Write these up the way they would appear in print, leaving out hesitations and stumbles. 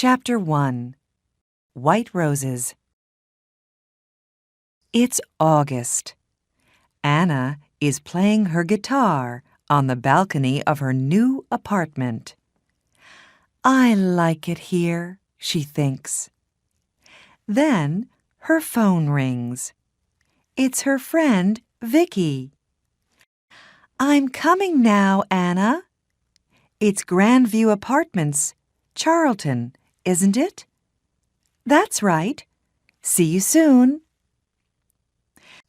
Chapter 1. White Roses. It's August. Anna is playing her guitar on the balcony of her new apartment. I like it here, she thinks. Then her phone rings. It's her friend, Vicky. I'm coming now, Anna. It's Grandview Apartments, Charlton, isn't it? That's right. See you soon.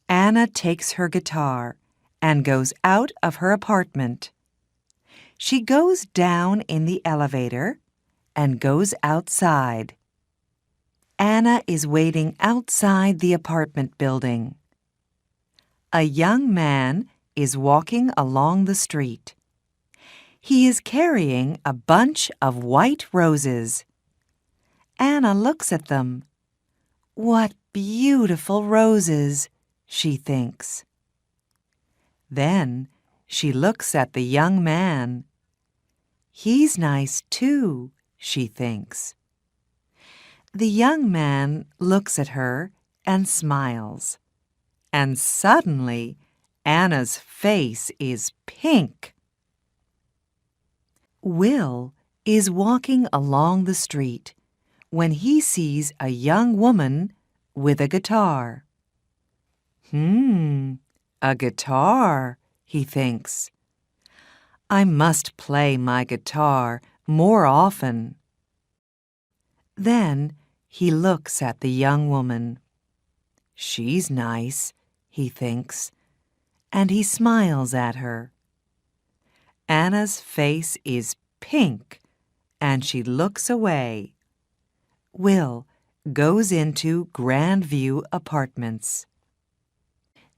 Anna takes her guitar and goes out of her apartment. She goes down in the elevator and goes outside. Anna is waiting outside the apartment building. A young man is walking along the street. He is carrying a bunch of white roses. Anna looks at them. What beautiful roses, she thinks. Then she looks at the young man. He's nice too, she thinks. The young man looks at her and smiles. And suddenly, Anna's face is pink. Will is walking along the street when he sees a young woman with a guitar. A guitar, he thinks. I must play my guitar more often. Then he looks at the young woman. She's nice, he thinks, and he smiles at her. Anna's face is pink, and she looks away. Will goes into Grandview Apartments.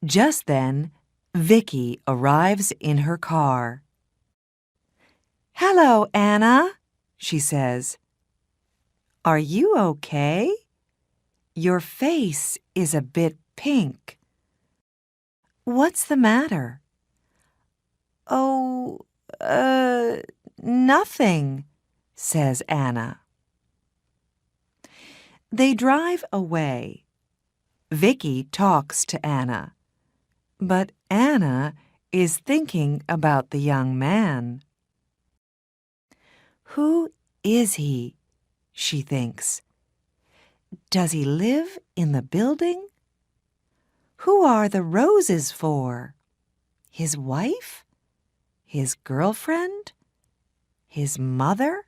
Just then, Vicky arrives in her car. Hello, Anna, she says. Are you okay? Your face is a bit pink. What's the matter? Oh, nothing, says Anna. They drive away. Vicky talks to Anna, but Anna is thinking about the young man. Who is he? She thinks. Does he live in the building? Who are the roses for? His wife? His girlfriend? His mother?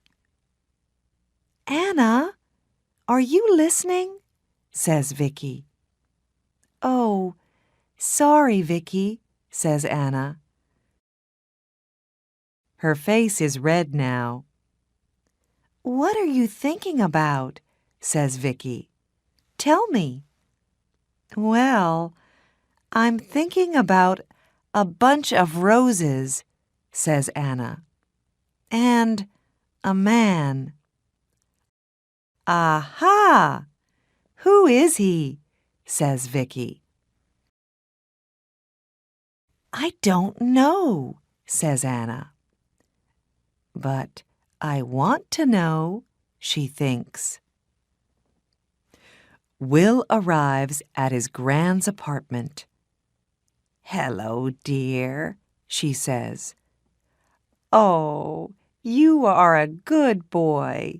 Anna, are you listening? Says Vicky. Oh, sorry, Vicky, says Anna. Her face is red now. What are you thinking about? Says Vicky. Tell me. Well, I'm thinking about a bunch of roses, says Anna. And a man. Aha! Who is he? Says Vicky. I don't know, says Anna. But I want to know, she thinks. Will arrives at his grand's apartment. Hello, dear, she says. Oh, you are a good boy.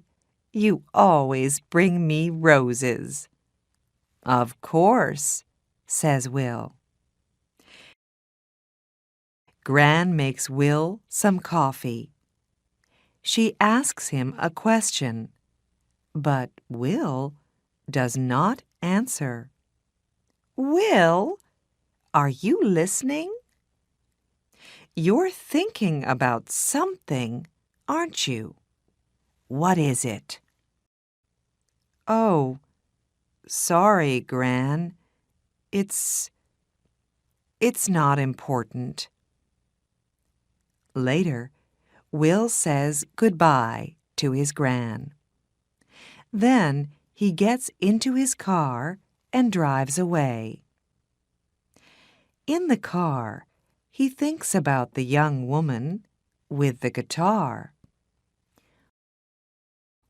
You always bring me roses. Of course, says Will. Gran makes Will some coffee. She asks him a question, but Will does not answer. Will, are you listening? You're thinking about something, aren't you? What is it? Oh, sorry, Gran. It's not important. Later, Will says goodbye to his Gran. Then he gets into his car and drives away. In the car, he thinks about the young woman with the guitar.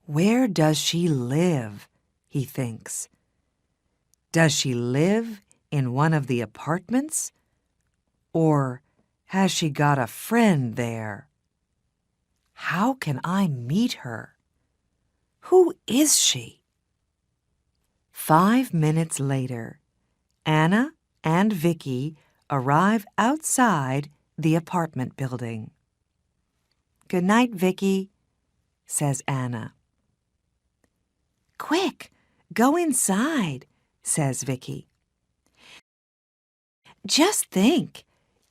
Where does she live? He thinks. Does she live in one of the apartments? Or has she got a friend there? How can I meet her? Who is she? 5 minutes later, Anna and Vicky arrive outside the apartment building. "Good night, Vicky," says Anna. "Quick, go inside," says Vicky. "Just think,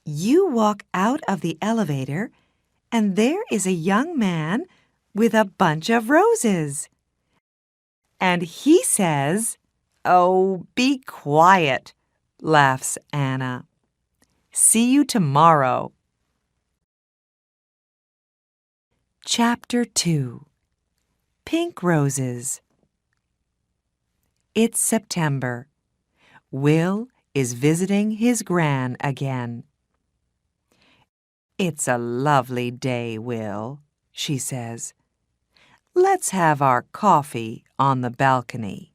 you walk out of the elevator and there is a young man with a bunch of roses. And he says," "Oh, be quiet," laughs Anna. "See you tomorrow." Chapter 2. Pink Roses. It's September. Will is visiting his gran again. "It's a lovely day, Will," she says. "Let's have our coffee on the balcony."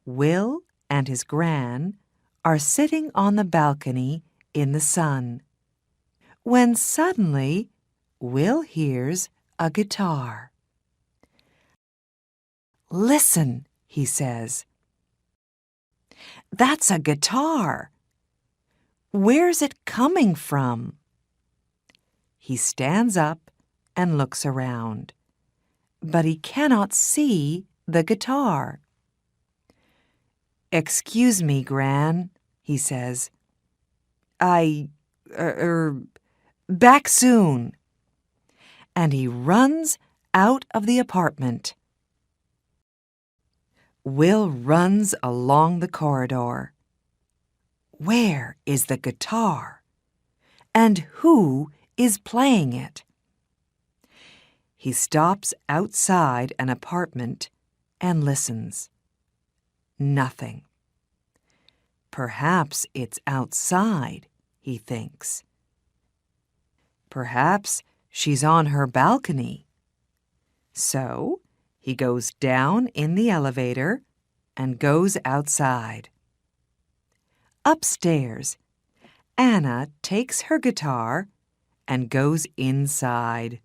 Will and his gran are sitting on the balcony in the sun, when suddenly Will hears a guitar. "Listen," he says. "That's a guitar. Where's it coming from?" He stands up and looks around, but he cannot see the guitar. "Excuse me, Gran," he says. Back soon." And he runs out of the apartment. Will runs along the corridor. Where is the guitar? And who is playing it? He stops outside an apartment and listens. Nothing. Perhaps it's outside, he thinks. Perhaps she's on her balcony. So he goes down in the elevator and goes outside. Upstairs, Anna takes her guitar and goes inside.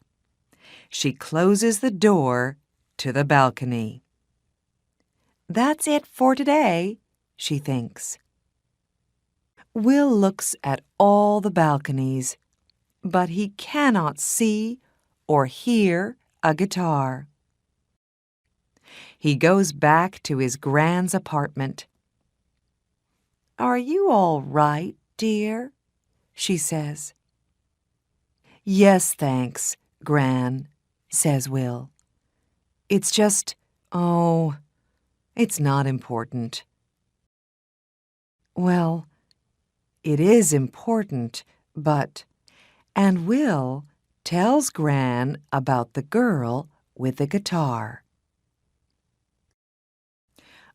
She closes the door to the balcony. That's it for today, she thinks. Will looks at all the balconies, but he cannot see or hear a guitar. He goes back to his Gran's apartment. "Are you all right, dear?" she says. "Yes, thanks, Gran," says Will. "It's just, it's not important." Well, it is important, but... And Will tells Gran about the girl with the guitar.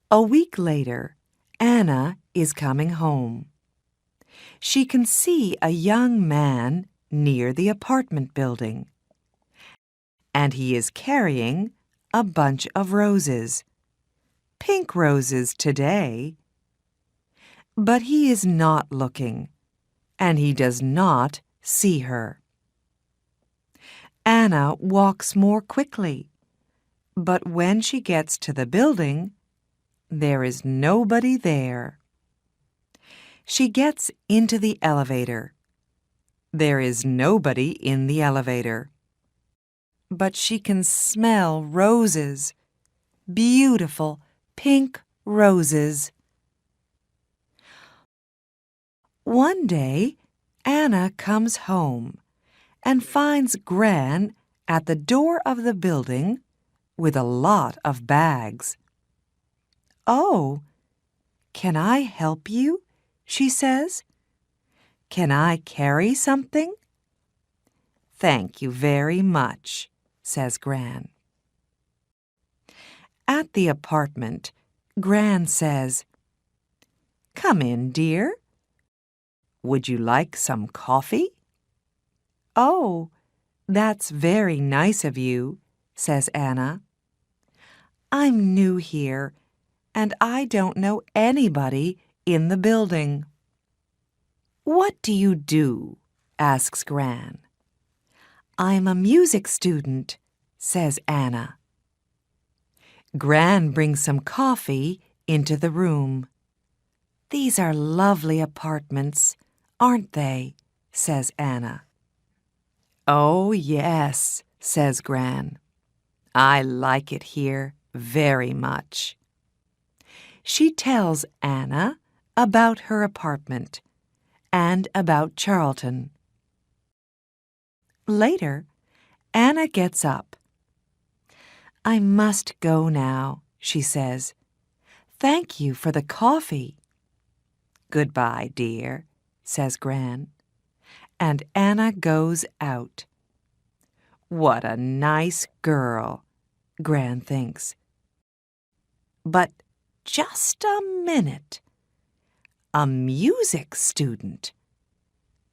A week later, Anna is coming home. She can see a young man near the apartment building, and he is carrying a bunch of roses. Pink roses today. But he is not looking, and he does not see her. Anna walks more quickly, but when she gets to the building, there is nobody there. She gets into the elevator. There is nobody in the elevator. But she can smell roses, beautiful pink roses. One day, Anna comes home and finds Gran at the door of the building with a lot of bags. "Oh, can I help you?" she says. "Can I carry something?" "Thank you very much," says Gran. At the apartment, Gran says, "Come in, dear. Would you like some coffee?" "Oh, that's very nice of you," says Anna. I'm new here, and I don't know anybody in the building. What do you do? Asks Gran. I'm a music student, says Anna. Gran brings some coffee into the room. These are lovely apartments, aren't they? Says Anna. Oh, yes, says Gran. I like it here very much. She tells Anna about her apartment and about Charlton. Later, Anna gets up. I must go now, she says. Thank you for the coffee. Goodbye, dear, says Gran. And Anna goes out. What a nice girl, Gran thinks. But just a minute. A music student.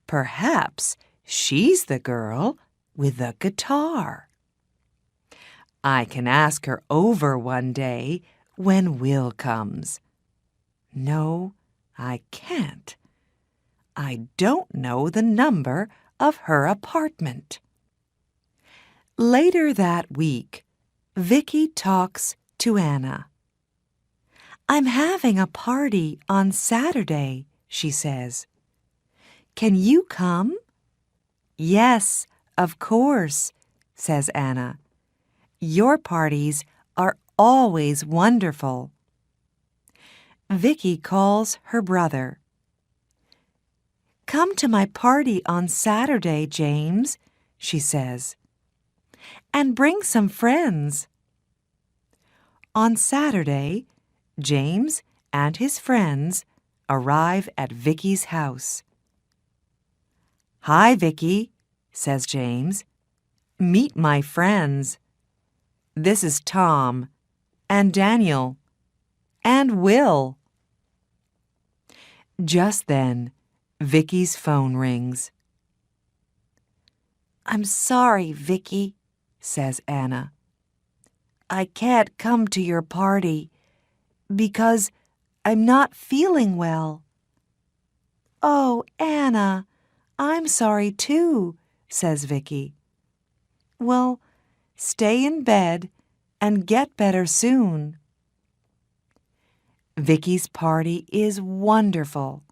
Perhaps she's the girl with the guitar. I can ask her over one day when Will comes. No, I can't. I don't know the number of her apartment. Later that week, Vicky talks to Anna. I'm having a party on Saturday, she says. Can you come? Yes, of course, says Anna. Your parties are always wonderful. Vicky calls her brother. Come to my party on Saturday, James, she says. And bring some friends. On Saturday, James and his friends arrive at Vicky's house. Hi, Vicky, says James. Meet my friends. This is Tom and Daniel and Will. Just then, Vicky's phone rings. I'm sorry, Vicky, says Anna. I can't come to your party because I'm not feeling well. Oh, Anna, I'm sorry too, says Vicky. Well, stay in bed and get better soon. Vicky's party is wonderful.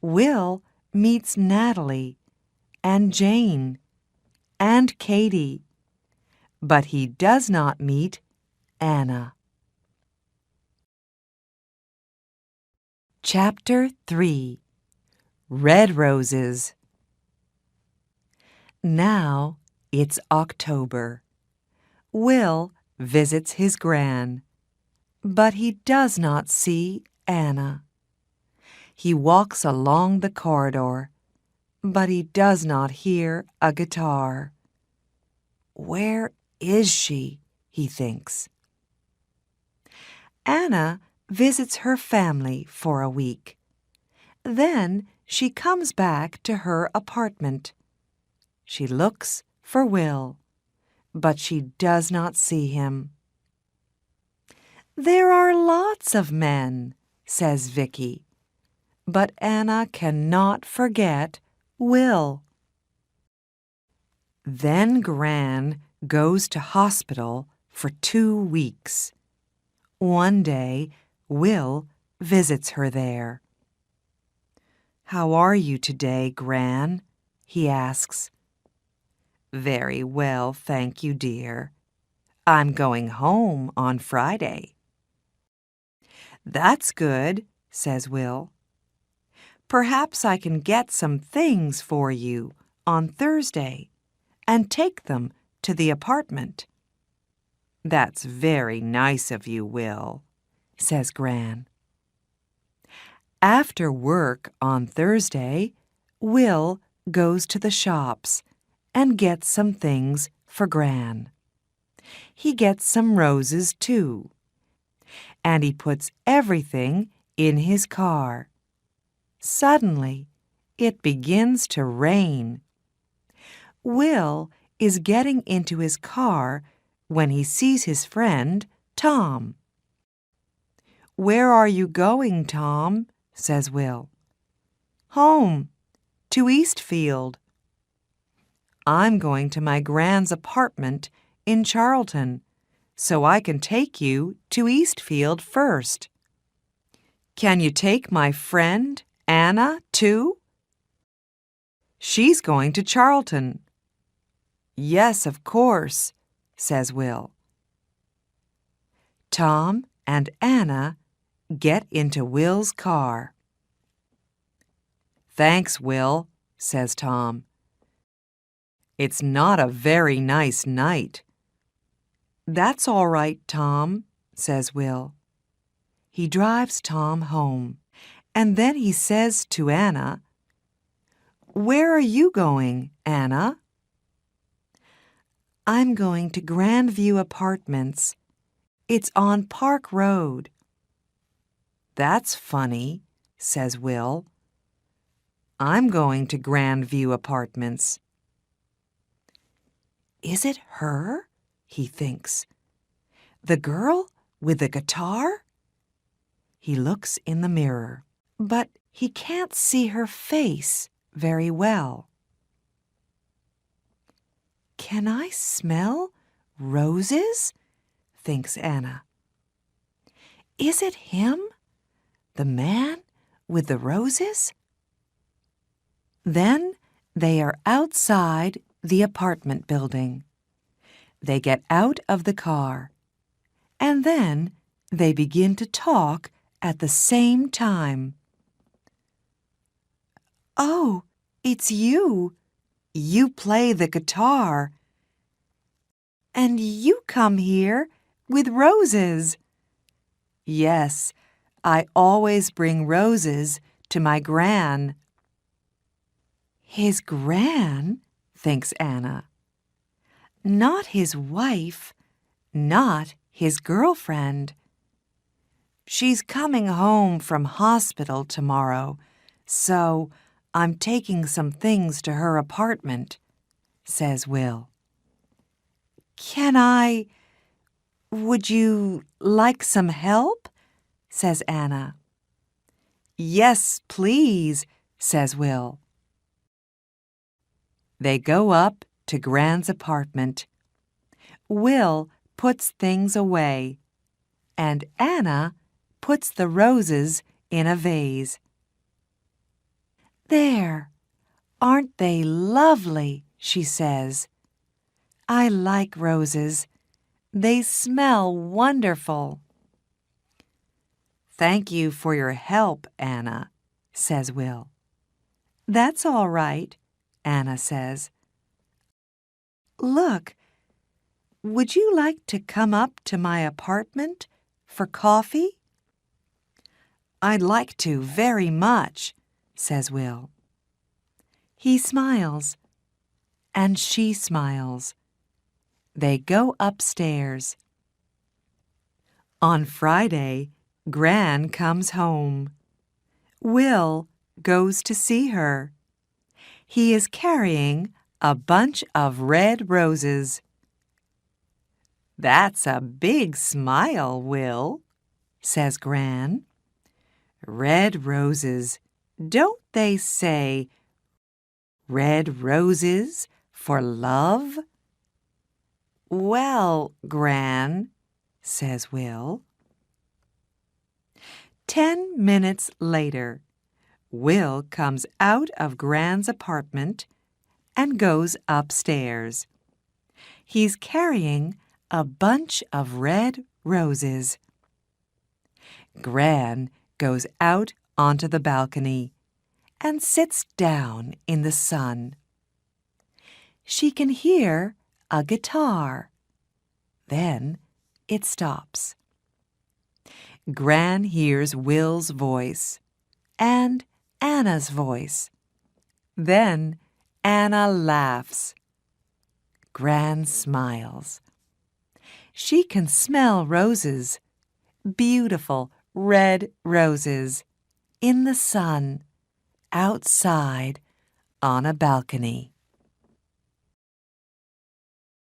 Will meets Natalie and Jane and Katie, but he does not meet Anna. Chapter 3. Red Roses. Now it's October. Will visits his gran, but he does not see Anna. He walks along the corridor, but he does not hear a guitar. Where is she? He thinks. Anna visits her family for a week. Then she comes back to her apartment. She looks for Will, but she does not see him. There are lots of men, says Vicky, but Anna cannot forget Will. Then Gran goes to hospital for 2 weeks. One day, Will visits her there. How are you today, Gran? He asks. Very well, thank you, dear. I'm going home on Friday. That's good, says Will. Perhaps I can get some things for you on Thursday and take them to the apartment. That's very nice of you, Will, says Gran. After work on Thursday, Will goes to the shops and gets some things for Gran. He gets some roses, too, and he puts everything in his car. Suddenly, it begins to rain. Will is getting into his car when he sees his friend, Tom. "Where are you going, Tom?" says Will. "Home, to Eastfield." "I'm going to my Gran's apartment in Charlton, so I can take you to Eastfield first." "Can you take my friend, Anna, too?" "She's going to Charlton." "Yes, of course," says Will. Tom and Anna get into Will's car. "Thanks, Will," says Tom. "It's not a very nice night." "That's all right, Tom," says Will. He drives Tom home, and then he says to Anna, "Where are you going, Anna?" "I'm going to Grandview Apartments. It's on Park Road." "That's funny," says Will. "I'm going to Grandview Apartments." "Is it her?" he thinks. "The girl with the guitar?" He looks in the mirror, but he can't see her face very well. "Can I smell roses?" thinks Anna. "Is it him, the man with the roses?" Then they are outside the apartment building. They get out of the car, and then they begin to talk at the same time. "Oh, it's you. You play the guitar. And you come here with roses." "Yes, I always bring roses to my Gran." "His Gran?" thinks Anna. "Not his wife, not his girlfriend. She's coming home from hospital tomorrow, so I'm taking some things to her apartment," says Will. Would you like some help?" says Anna. "Yes, please," says Will. They go up to Gran's apartment. Will puts things away, and Anna puts the roses in a vase. "There, aren't they lovely?" she says. "I like roses. They smell wonderful." "Thank you for your help, Anna," says Will. "That's all right," Anna says. "Look, would you like to come up to my apartment for coffee?" "I'd like to very much," says Will. He smiles, and she smiles. They go upstairs. On Friday, Gran comes home. Will goes to see her. He is carrying a bunch of red roses. "That's a big smile, Will," says Gran. "Red roses, don't they say red roses for love?" "Well, Gran," says Will. 10 minutes later, Will comes out of Gran's apartment and goes upstairs. He's carrying a bunch of red roses. Gran goes out onto the balcony and sits down in the sun. She can hear a guitar. Then it stops. Gran hears Will's voice and Anna's voice. Then Anna laughs. Gran smiles. She can smell roses, beautiful red roses, in the sun, outside on a balcony.